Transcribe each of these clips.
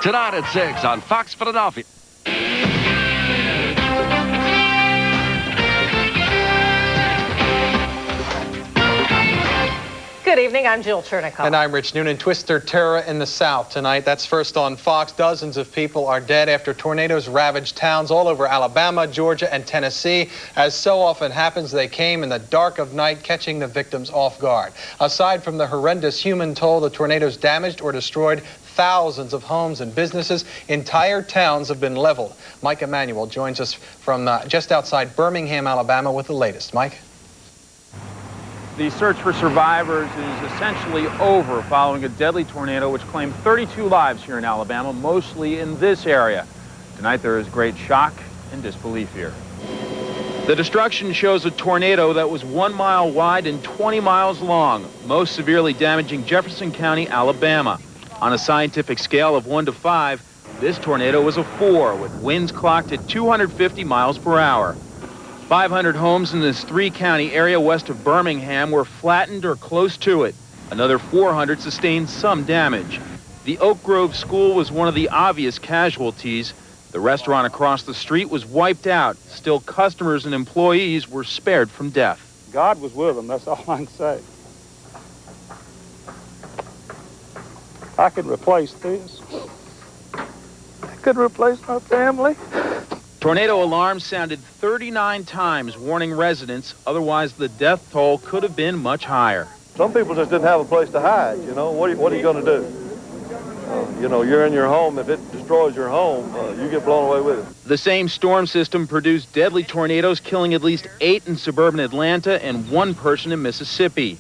Tonight at 6 on Fox Philadelphia. Good evening, I'm Jill Chernikov. And I'm Rich Noonan. Twister terror in the South tonight. That's first on Fox. Dozens of people are dead after tornadoes ravaged towns all over Alabama, Georgia, and Tennessee. As so often happens, they came in the dark of night, catching the victims off guard. Aside from the horrendous human toll, the tornadoes damaged or destroyed thousands of homes and businesses. Entire towns have been leveled. Mike Emanuel joins us from just outside Birmingham, Alabama, with the latest. Mike? The search for survivors is essentially over following a deadly tornado which claimed 32 lives here in Alabama, mostly in this area. Tonight there is great shock and disbelief here. The destruction shows a tornado that was 1 mile wide and 20 miles long, most severely damaging Jefferson County, Alabama. On a scientific scale of 1 to 5, this tornado was a 4, with winds clocked at 250 miles per hour. 500 homes in this 3-county area west of Birmingham were flattened or close to it. Another 400 sustained some damage. The Oak Grove School was one of the obvious casualties. The restaurant across the street was wiped out. Still, customers and employees were spared from death. God was with them, that's all I can say. I could replace this. I could replace my family. Tornado alarms sounded 39 times, warning residents. Otherwise, the death toll could have been much higher. Some people just didn't have a place to hide, you know. What are you going to do? You know, you're in your home. If it destroys your home, you get blown away with it. The same storm system produced deadly tornadoes, killing at least 8 in suburban Atlanta and 1 person in Mississippi.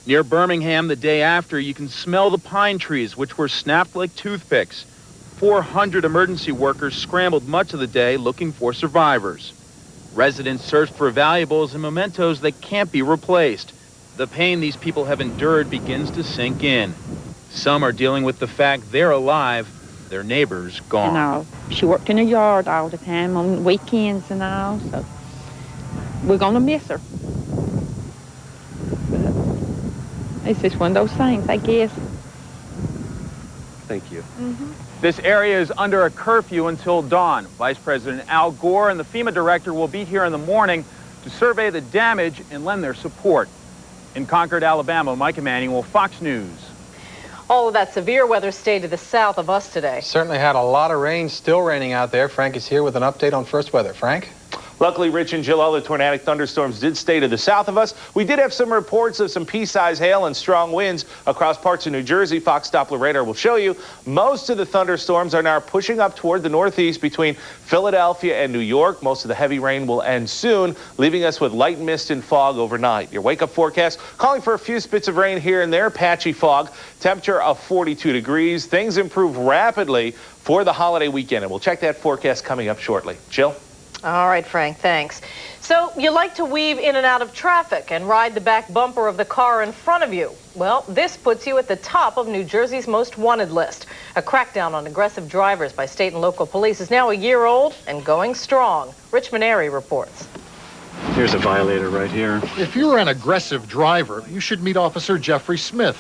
Near Birmingham the day after, you can smell the pine trees, which were snapped like toothpicks. 400 emergency workers scrambled much of the day looking for survivors. Residents searched for valuables and mementos that can't be replaced. The pain these people have endured begins to sink in. Some are dealing with the fact they're alive, their neighbors gone. And all. She worked in the yard all the time on weekends and all, so we're going to miss her. But it's just one of those things, I guess. Thank you. This area is under a curfew until dawn. Vice President Al Gore and the FEMA director will be here in the morning to survey the damage and lend their support. In Concord, Alabama, Mike Emanuel, Fox News. All of that severe weather stayed to the south of us today. Certainly had a lot of rain, still raining out there. Frank is here with an update on first weather. Frank? Luckily, Rich and Jill, all the tornadic thunderstorms did stay to the south of us. We did have some reports of some pea-sized hail and strong winds across parts of New Jersey. Fox Doppler radar will show you. Most of the thunderstorms are now pushing up toward the northeast between Philadelphia and New York. Most of the heavy rain will end soon, leaving us with light mist and fog overnight. Your wake-up forecast calling for a few spits of rain here and there, patchy fog, temperature of 42 degrees. Things improve rapidly for the holiday weekend, and we'll check that forecast coming up shortly. Jill? All right, Frank, thanks. So you like to weave in and out of traffic and ride the back bumper of the car in front of you. Well, this puts you at the top of New Jersey's most wanted list. A crackdown on aggressive drivers by state and local police is now a year old and going strong. Rich Maneri reports. Here's a violator right here. If you're an aggressive driver, you should meet Officer Jeffrey Smith.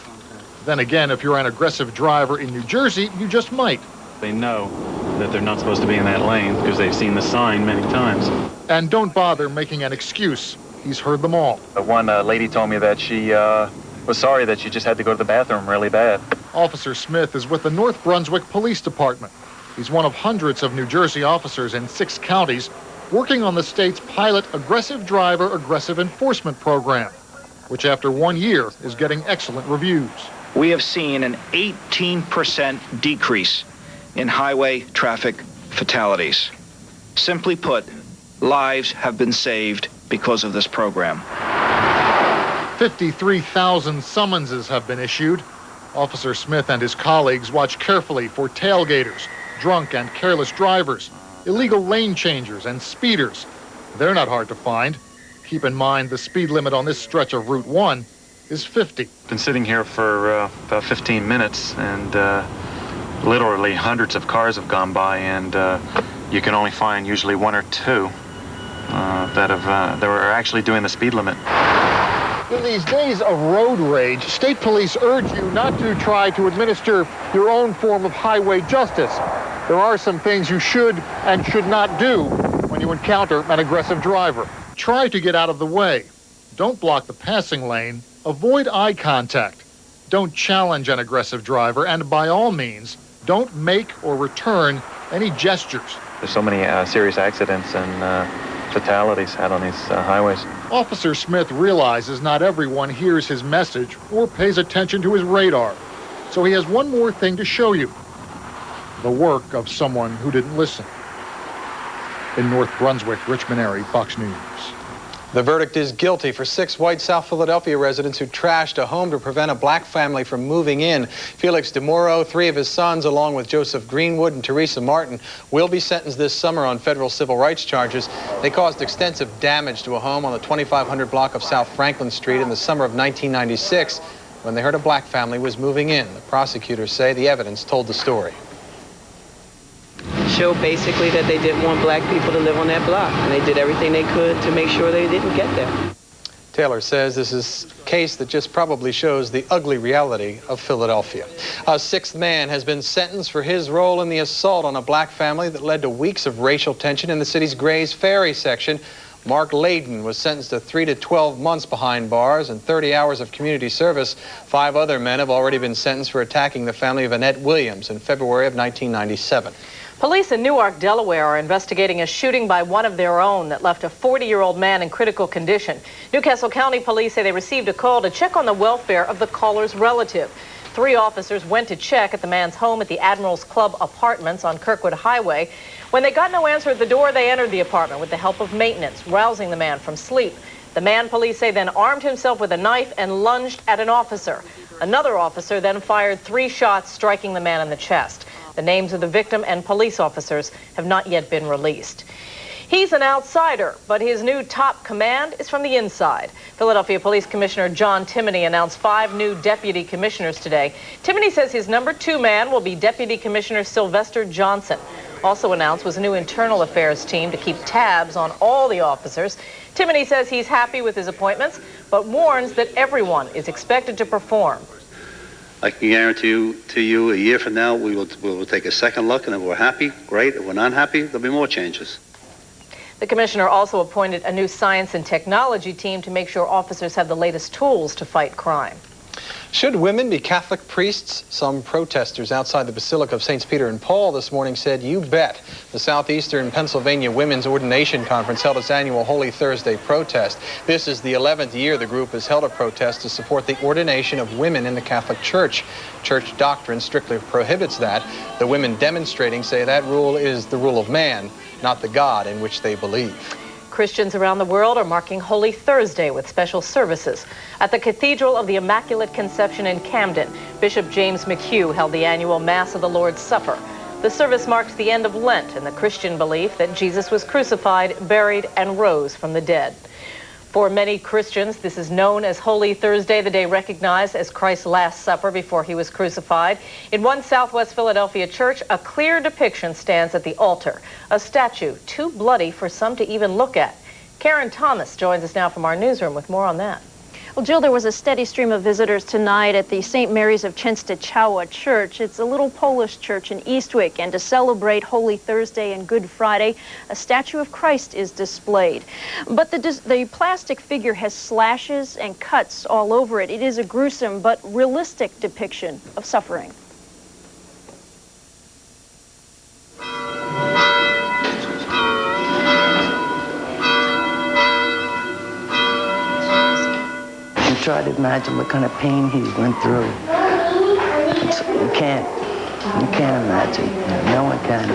Then again, if you're an aggressive driver in New Jersey, you just might. They know that they're not supposed to be in that lane because they've seen the sign many times. And don't bother making an excuse. He's heard them all. One lady told me that she was sorry that she just had to go to the bathroom really bad. Officer Smith is with the North Brunswick Police Department. He's one of hundreds of New Jersey officers in 6 counties working on the state's pilot aggressive driver aggressive enforcement program, which after 1 year is getting excellent reviews. We have seen an 18% decrease in highway traffic fatalities. Simply put, lives have been saved because of this program. 53,000 summonses have been issued. Officer Smith and his colleagues watch carefully for tailgaters, drunk and careless drivers, illegal lane changers, and speeders. They're not hard to find. Keep in mind the speed limit on this stretch of Route 1 is 50. Been sitting here for about 15 minutes, and literally hundreds of cars have gone by, and you can only find usually 1 or 2 that were actually doing the speed limit. In these days of road rage, state police urge you not to try to administer your own form of highway justice. There are some things you should and should not do when you encounter an aggressive driver. Try to get out of the way. Don't block the passing lane. Avoid eye contact. Don't challenge an aggressive driver, and by all means, don't make or return any gestures. There's so many serious accidents and fatalities out on these highways. Officer Smith realizes not everyone hears his message or pays attention to his radar. So he has one more thing to show you. The work of someone who didn't listen. In North Brunswick, Rich Maneri, Fox News. The verdict is guilty for 6 white South Philadelphia residents who trashed a home to prevent a black family from moving in. Felix DeMoro, 3 of his sons, along with Joseph Greenwood and Teresa Martin, will be sentenced this summer on federal civil rights charges. They caused extensive damage to a home on the 2500 block of South Franklin Street in the summer of 1996 when they heard a black family was moving in. The prosecutors say the evidence told the story. Showed basically that they didn't want black people to live on that block, and they did everything they could to make sure they didn't get there. Taylor says this is a case that just probably shows the ugly reality of Philadelphia. A 6th man has been sentenced for his role in the assault on a black family that led to weeks of racial tension in the city's Grays Ferry section. Mark Layden was sentenced to 3 to 12 months behind bars and 30 hours of community service. 5 other men have already been sentenced for attacking the family of Annette Williams in February of 1997. Police in Newark, Delaware are investigating a shooting by one of their own that left a 40-year-old man in critical condition. Newcastle County Police say they received a call to check on the welfare of the caller's relative. 3 officers went to check at the man's home at the Admiral's Club Apartments on Kirkwood Highway. When they got no answer at the door, they entered the apartment with the help of maintenance, rousing the man from sleep. The man, police say, then armed himself with a knife and lunged at an officer. Another officer then fired 3 shots, striking the man in the chest. The names of the victim and police officers have not yet been released. He's an outsider, but his new top command is from the inside. Philadelphia Police Commissioner John Timoney announced 5 new deputy commissioners today. Timoney says his number 2 man will be Deputy Commissioner Sylvester Johnson. Also announced was a new internal affairs team to keep tabs on all the officers. Timoney says he's happy with his appointments, but warns that everyone is expected to perform. I can guarantee to you a year from now, we will take a second look, and if we're happy, great. If we're not happy, there'll be more changes. The commissioner also appointed a new science and technology team to make sure officers have the latest tools to fight crime. Should women be Catholic priests? Some protesters outside the Basilica of St. Peter and Paul this morning said, you bet. The Southeastern Pennsylvania Women's Ordination Conference held its annual Holy Thursday protest. This is the 11th year the group has held a protest to support the ordination of women in the Catholic Church. Church doctrine strictly prohibits that. The women demonstrating say that rule is the rule of man, not the God in which they believe. Christians around the world are marking Holy Thursday with special services. At the Cathedral of the Immaculate Conception in Camden, Bishop James McHugh held the annual Mass of the Lord's Supper. The service marks the end of Lent and the Christian belief that Jesus was crucified, buried, and rose from the dead. For many Christians, this is known as Holy Thursday, the day recognized as Christ's Last Supper before he was crucified. In one Southwest Philadelphia church, a clear depiction stands at the altar, a statue too bloody for some to even look at. Karen Thomas joins us now from our newsroom with more on that. Well, Jill, there was a steady stream of visitors tonight at the St. Mary's of Częstochowa Church. It's a little Polish church in Eastwick, and to celebrate Holy Thursday and Good Friday, a statue of Christ is displayed. But the plastic figure has slashes and cuts all over it. It is a gruesome but realistic depiction of suffering. Try to imagine what kind of pain he went through. You can't imagine. No one can.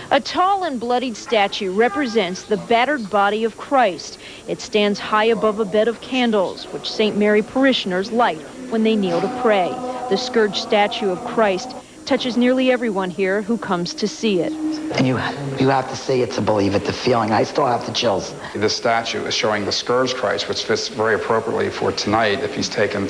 A tall and bloodied statue represents the battered body of Christ. It stands high above a bed of candles, which St. Mary parishioners light when they kneel to pray. The scourged statue of Christ touches nearly everyone here who comes to see it. And you have to see it to believe it, the feeling. I still have the chills. This statue is showing the scourged Christ, which fits very appropriately for tonight if he's taken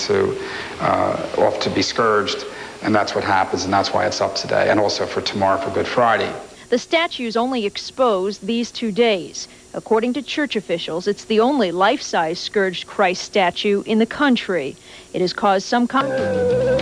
off to be scourged. And that's what happens, and that's why it's up today, and also for tomorrow for Good Friday. The statue's only exposed these 2 days. According to church officials, it's the only life-size scourged Christ statue in the country. It has caused some controversy.